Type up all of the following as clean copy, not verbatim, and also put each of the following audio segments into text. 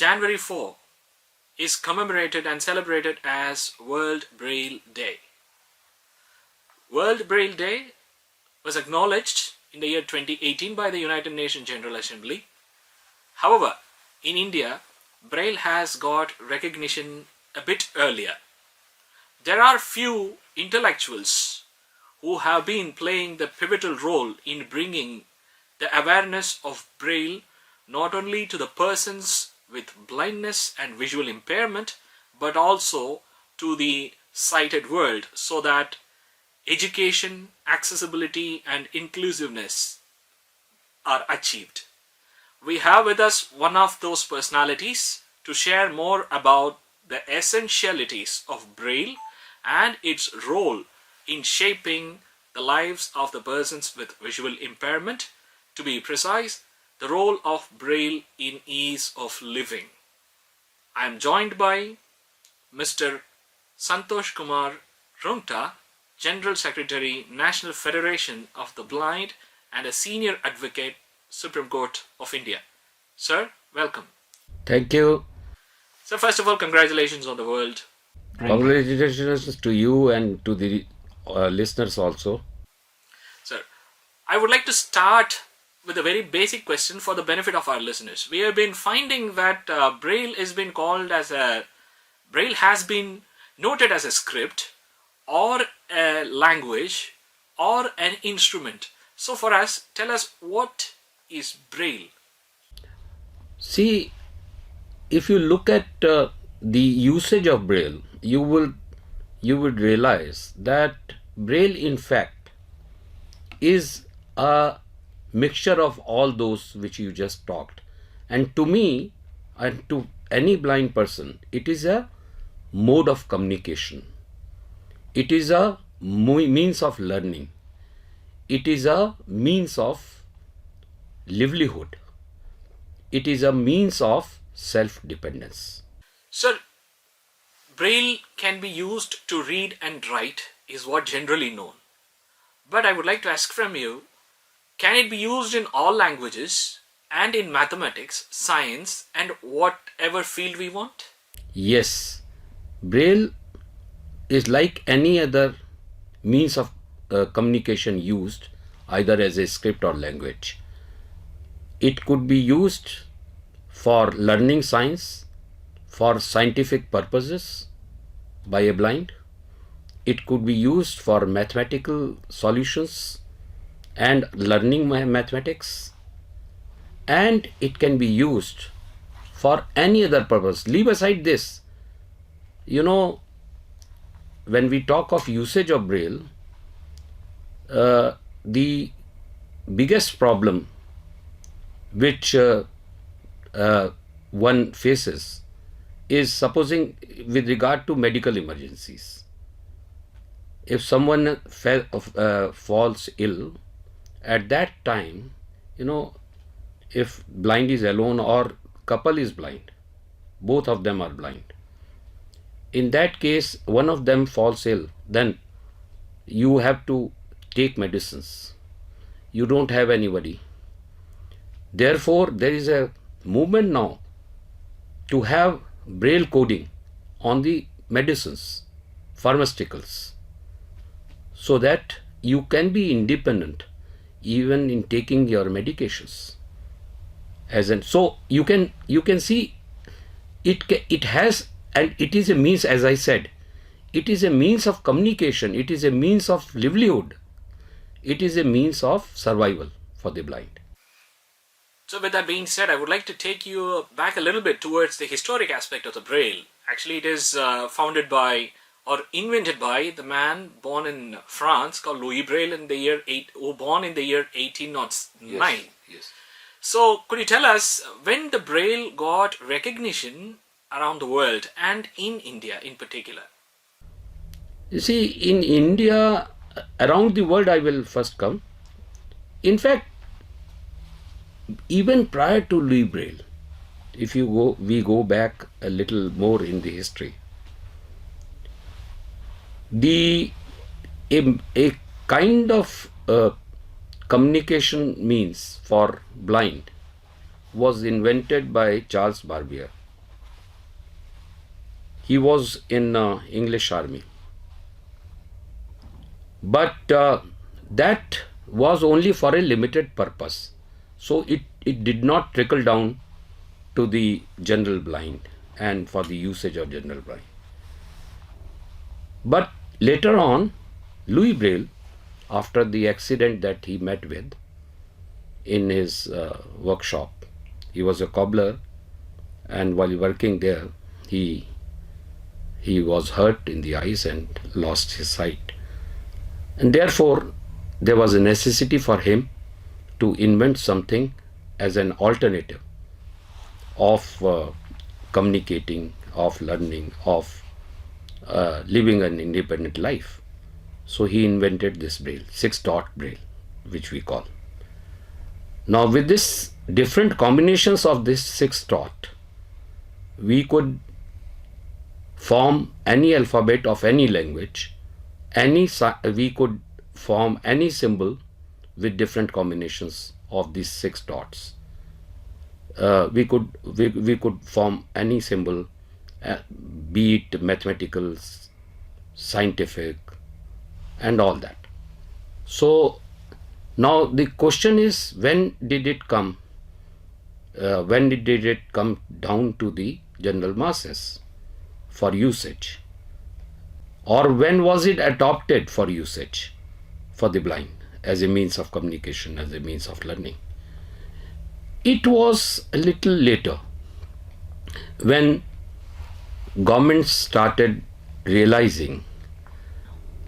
January 4 is commemorated and celebrated as World Braille Day. World Braille Day was acknowledged in the year 2018 by the United Nations General Assembly. However, in India, Braille has got recognition a bit earlier. There are few intellectuals who have been playing the pivotal role in bringing the awareness of Braille not only to the persons with blindness and visual impairment, but also to the sighted world, so that education, accessibility and inclusiveness are achieved. We have with us one of those personalities to share more about the essentialities of Braille and its role in shaping the lives of the persons with visual impairment. To be precise, the role of Braille in ease of living. I am joined by Mr. Santosh Kumar Rungta, General Secretary, National Federation of the Blind and a Senior Advocate, Supreme Court of India. Sir, welcome. Thank you. So first of all, congratulations on the World. Congratulations to you and to the listeners also. Sir, I would like to start with a very basic question for the benefit of our listeners. We have been finding that Braille has been noted as a script or a language or an instrument. So for us, tell us, what is Braille? See, if you look at the usage of Braille, you would realize that Braille in fact is a mixture of all those which you just talked. And to me and to any blind person, it is a mode of communication. It is a means of learning. It is a means of livelihood. It is a means of self-dependence. Sir, Braille can be used to read and write is what generally known. But I would like to ask from you, can it be used in all languages and in mathematics, science and whatever field we want? Yes, Braille is like any other means of communication used either as a script or language. It could be used for learning science, for scientific purposes by a blind. It could be used for mathematical solutions and learning mathematics, and it can be used for any other purpose. Leave aside this, when we talk of usage of Braille, the biggest problem which one faces is, supposing with regard to medical emergencies. If someone falls ill, at that time, if blind is alone or couple is blind, both of them are blind. In that case, one of them falls ill, then you have to take medicines. You don't have anybody. Therefore, there is a movement now to have Braille coding on the medicines, pharmaceuticals, so that you can be independent even in taking your medications. So you can see it has, and it is a means, as I said, it is a means of communication, it is a means of livelihood, it is a means of survival for the blind. So with that being said, I would like to take you back a little bit towards the historic aspect of the Braille. Actually, it is founded by or invented by the man born in France called Louis Braille born in the year 1809. Yes. So could you tell us when the Braille got recognition around the world and in India in particular? You see, in India, around the world I will first come. In fact, even prior to Louis Braille, if we go back a little more in the history, a kind of communication means for blind was invented by Charles Barbier. he was in English Army. But that was only for a limited purpose. So it did not trickle down to the general blind and for the usage of general blind. But later on, Louis Braille, after the accident that he met with in his workshop, he was a cobbler, and while working there, he was hurt in the eyes and lost his sight. And therefore, there was a necessity for him to invent something as an alternative of communicating, of learning, of living an independent life. So he invented this Braille, 6-dot Braille, which we call. Now with this different combinations of this 6-dot, we could form any alphabet of any language, we could form any symbol with different combinations of these 6 dots. We could form any symbol, be it mathematical, scientific, and all that. So now the question is, when did it come? When did it come down to the general masses for usage? Or when was it adopted for usage for the blind as a means of communication, as a means of learning? It was a little later, when governments started realizing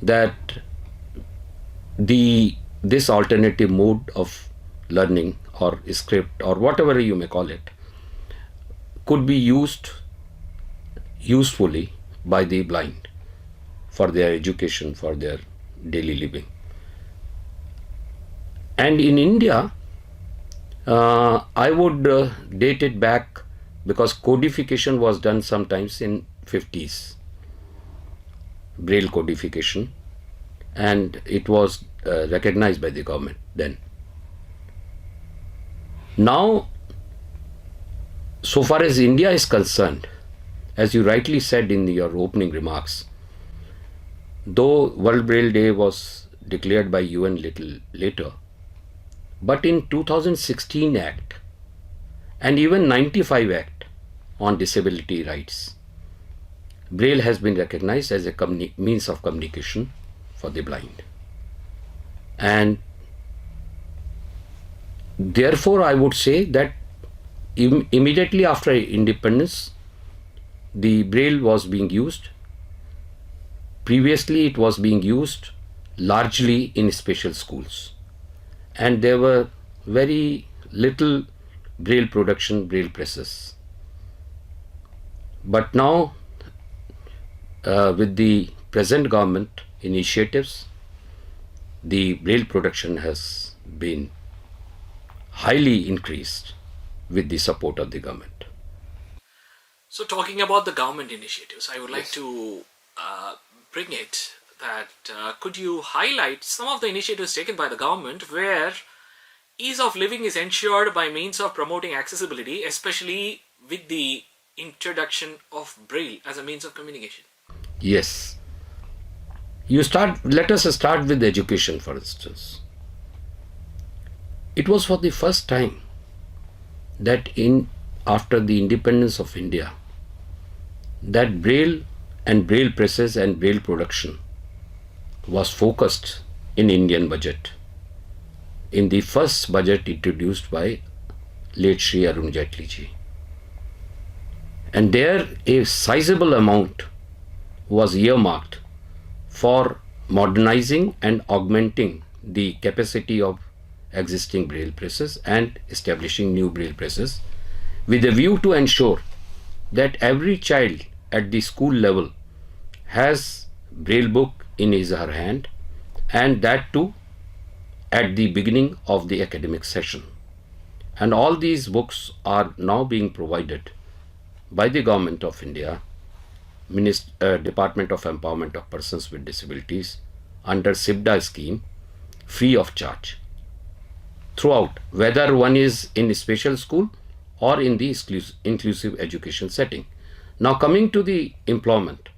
that this alternative mode of learning or script or whatever you may call it could be used usefully by the blind for their education, for their daily living. And in India, I would date it back, because codification was done sometimes in 50s, Braille codification, and it was recognized by the government then. Now, so far as India is concerned, as you rightly said in your opening remarks, though World Braille Day was declared by UN little later, but in 2016 Act and even 95 Act on Disability Rights, Braille has been recognized as a means of communication for the blind. And therefore, I would say that immediately after independence, the Braille was being used. Previously, it was being used largely in special schools, and there were very little Braille production, Braille presses. But now, with the present government initiatives, the Braille production has been highly increased with the support of the government. So talking about the government initiatives, I would like Yes. to bring it that could you highlight some of the initiatives taken by the government where ease of living is ensured by means of promoting accessibility, especially with the introduction of Braille as a means of communication? Yes. Let us start with education, for instance. It was for the first time that after the independence of India, that Braille and Braille presses and Braille production was focused in Indian budget, in the first budget introduced by late Shri Arun Jaitley ji. And there a sizable amount was earmarked for modernizing and augmenting the capacity of existing Braille presses and establishing new Braille presses, with a view to ensure that every child at the school level has Braille book in his or her hand, and that too at the beginning of the academic session. And all these books are now being provided by the Government of India, Department of Empowerment of Persons with Disabilities, under SIBDA scheme, free of charge throughout, whether one is in a special school or in the inclusive education setting. Now, coming to the employment,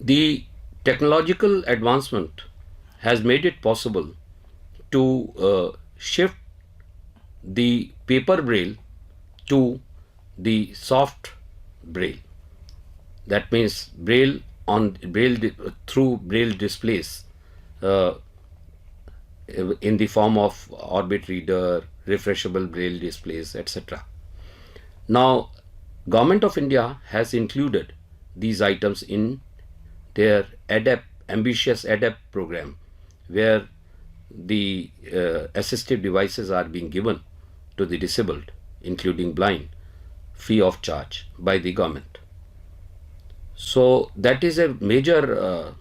the technological advancement has made it possible to shift the paper braille to the soft braille. That means braille on through braille displays uh, in the form of orbit reader, refreshable braille displays, etc. Now, Government of India has included these items in their ambitious ADAPT program, where the assistive devices are being given to the disabled, including blind, free of charge by the government. So that is a major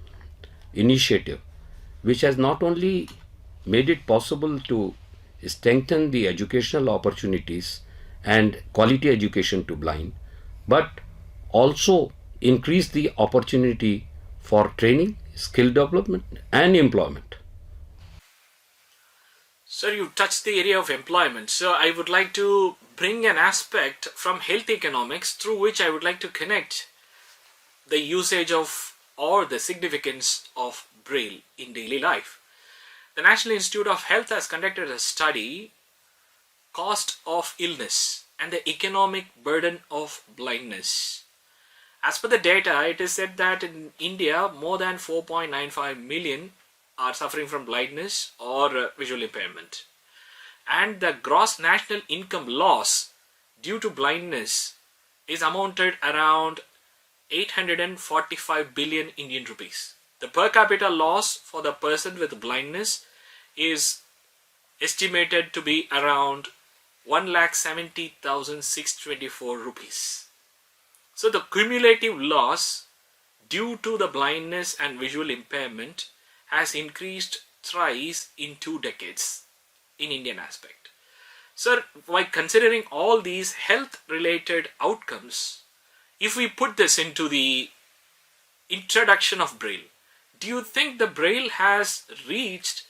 initiative which has not only made it possible to strengthen the educational opportunities and quality education to blind, but also increase the opportunity for training, skill development, and employment. Sir, you touched the area of employment. So I would like to bring an aspect from health economics through which I would like to connect the usage of or the significance of Braille in daily life. The National Institute of Health has conducted a study, Cost of Illness and the Economic Burden of Blindness. As per the data, it is said that in India, more than 4.95 million are suffering from blindness or visual impairment. And the gross national income loss due to blindness is amounted around 845 billion Indian rupees. The per capita loss for the person with blindness is estimated to be around 1,70,624 rupees. So the cumulative loss due to the blindness and visual impairment has increased thrice in 2 decades in Indian aspect. Sir, by considering all these health related outcomes, if we put this into the introduction of Braille, do you think the Braille has reached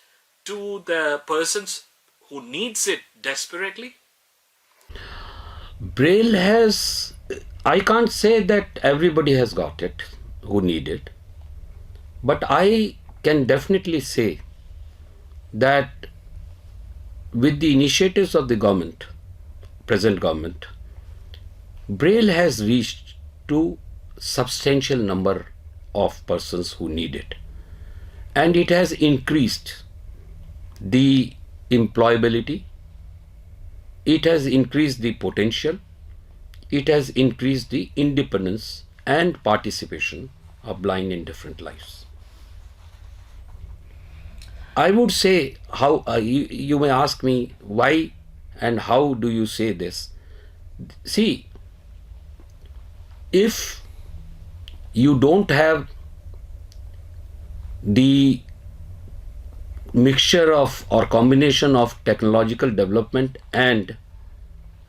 to the persons who needs it desperately? Braille has, I can't say that everybody has got it who need it, but I can definitely say that with the initiatives of the government, present government, Braille has reached to substantial number of persons who need it, and it has increased the employability, it has increased the potential, it has increased the independence and participation of blind in different lives. I would say how you may ask me why and how do you say this. See, if you don't have the mixture of or combination of technological development and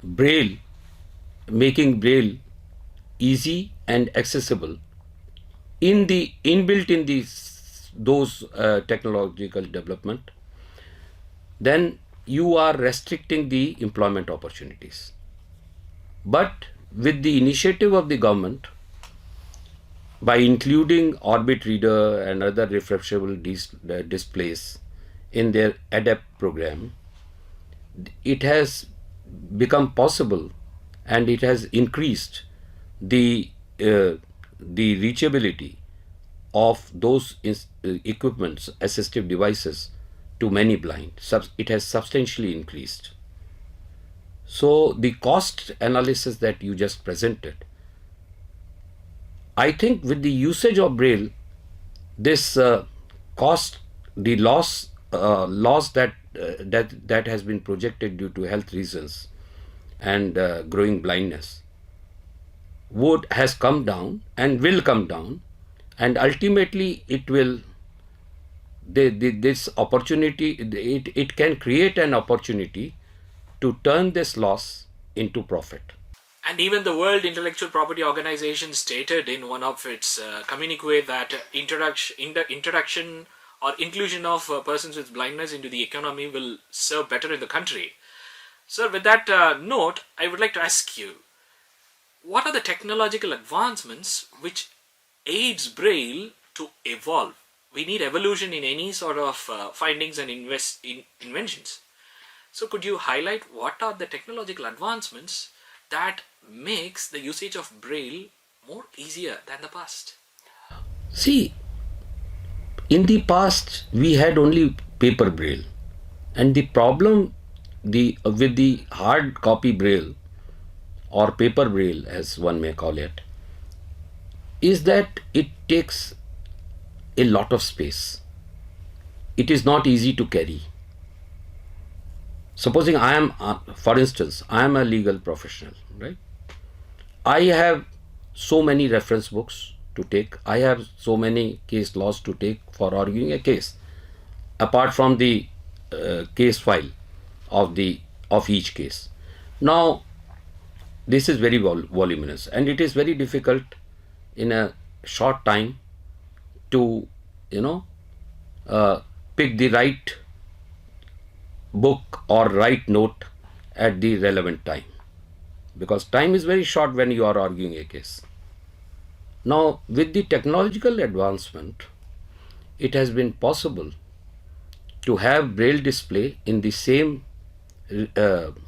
Braille, making Braille easy and accessible in the inbuilt in those technological development, then you are restricting the employment opportunities. But with the initiative of the government, by including orbit reader and other refreshable displays in their ADAPT program, it has become possible and it has increased the reachability of those equipments, assistive devices, to many blind. It has substantially increased. So the cost analysis that you just presented, I think with the usage of Braille, this cost, the loss that has been projected due to health reasons and growing blindness has come down and will come down, and ultimately it will this opportunity, it can create an opportunity to turn this loss into profit. And even the World Intellectual Property Organization stated in one of its communique that introduction or inclusion of persons with blindness into the economy will serve better in the country. Sir, with that note, I would like to ask you, what are the technological advancements which aids Braille to evolve? We need evolution in any sort of findings and inventions. So could you highlight what are the technological advancements that makes the usage of Braille more easier than the past? See, in the past we had only paper Braille, and the problem with the hard copy Braille or paper Braille, as one may call it, is that it takes a lot of space. It is not easy to carry. Supposing I am, for instance, I am a legal professional, right? I have so many reference books to take. I have so many case laws to take for arguing a case, apart from the case file of each case. Now, this is very voluminous, and it is very difficult in a short time to, you know, pick the right book or right note at the relevant time, because time is very short when you are arguing a case. Now, with the technological advancement, it has been possible to have Braille display in the same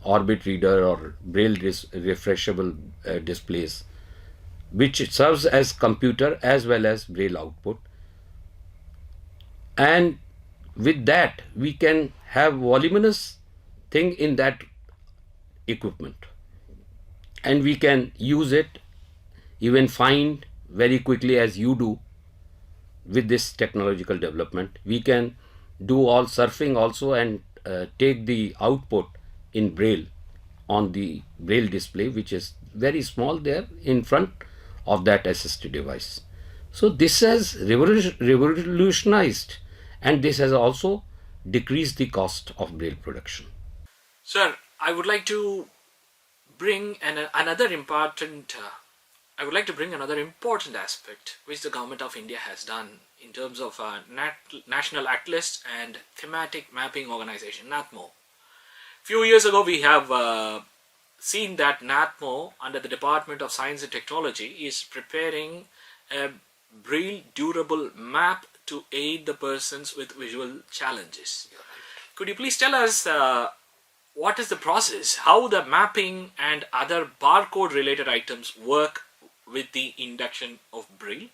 orbit reader or Braille refreshable displays, which serves as computer as well as Braille output. And with that, we can have voluminous thing in that equipment, and we can use it, even find very quickly as you do. With this technological development, we can do all surfing also, and take the output in Braille on the Braille display, which is very small there in front of that assistive device. So this has revolutionized, and this has also decreased the cost of Braille production. Sir, I would like to bring another important aspect which the government of India has done in terms of National Act List and Thematic Mapping Organization, NATMO. Few years ago, we have seen that NATMO, under the Department of Science and Technology, is preparing a Braille durable map to aid the persons with visual challenges. Could you please tell us what is the process, how the mapping and other barcode related items work with the induction of Braille?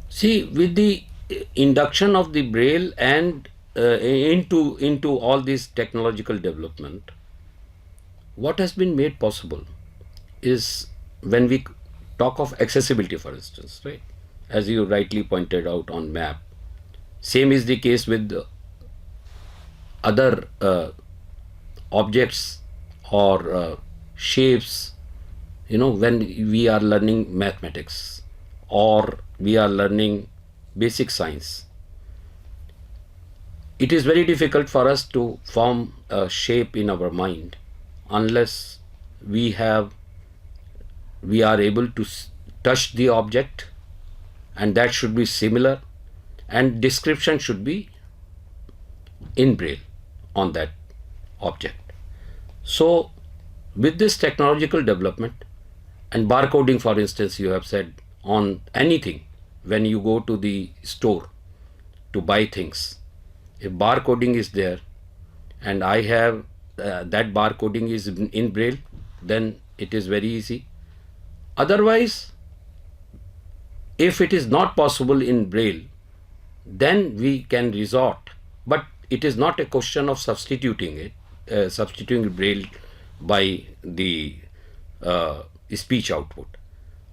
See, with the induction of the Braille and into all this technological development, what has been made possible is, when we talk of accessibility, for instance, right? As you rightly pointed out on map, same is the case with other objects or shapes. When we are learning mathematics or we are learning basic science, it is very difficult for us to form a shape in our mind unless we are able to touch the object, and that should be similar, and description should be in Braille on that object. So with this technological development and barcoding, for instance, you have said on anything, when you go to the store to buy things, if barcoding is there and I have that barcoding is in Braille, then it is very easy. Otherwise, if it is not possible in Braille, then we can resort, but it is not a question of substituting Braille by the speech output.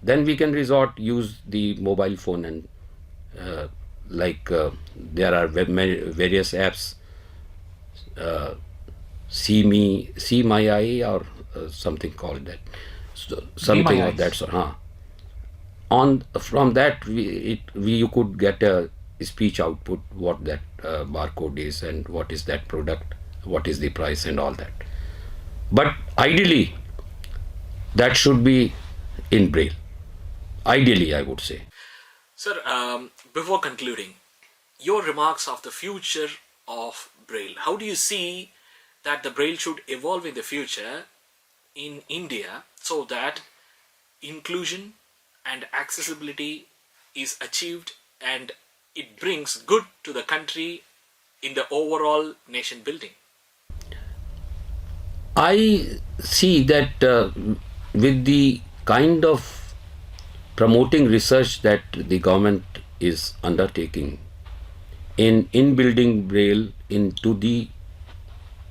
Then we can use the mobile phone, and there are various apps, See My Eye, or something called that, so, something of that sort. From that, you could get a speech output, what that barcode is and what is that product, what is the price and all that. But ideally, that should be in Braille. Ideally, I would say. Sir, before concluding, your remarks of the future of Braille, how do you see that the Braille should evolve in the future in India so that inclusion and accessibility is achieved and it brings good to the country in the overall nation building? I see that with the kind of promoting research that the government is undertaking in building Braille into the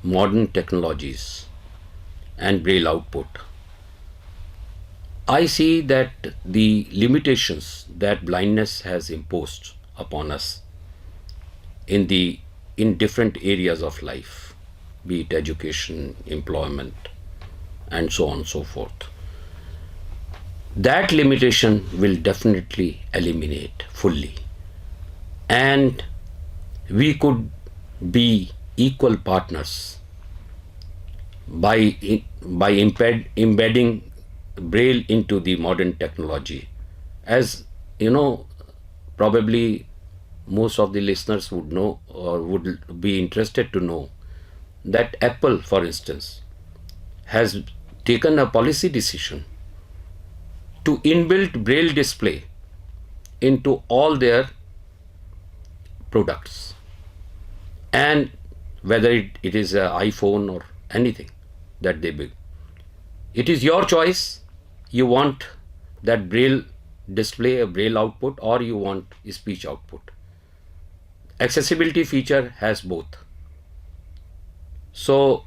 modern technologies and Braille output, I see that the limitations that blindness has imposed upon us in different areas of life, be it education, employment, and so on and so forth. That limitation will definitely eliminate fully, and we could be equal partners by embedding Braille into the modern technology. As you know, probably most of the listeners would know or would be interested to know that Apple, for instance, has taken a policy decision to inbuilt Braille display into all their products, and whether it is an iPhone or anything that they build, it is your choice. You want that Braille display, a Braille output, or you want a speech output. Accessibility feature has both. So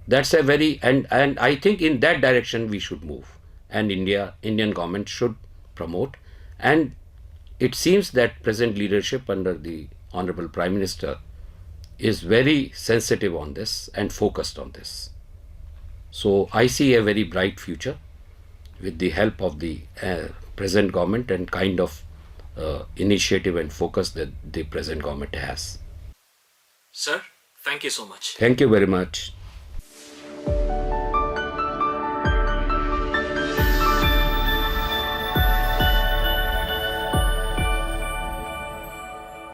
that's a very and I think in that direction we should move, and Indian government should promote. And it seems that present leadership under the Honorable Prime Minister is very sensitive on this and focused on this. So I see a very bright future with the help of the present government and kind of initiative and focus that the present government has. Sir, thank you so much. Thank you very much.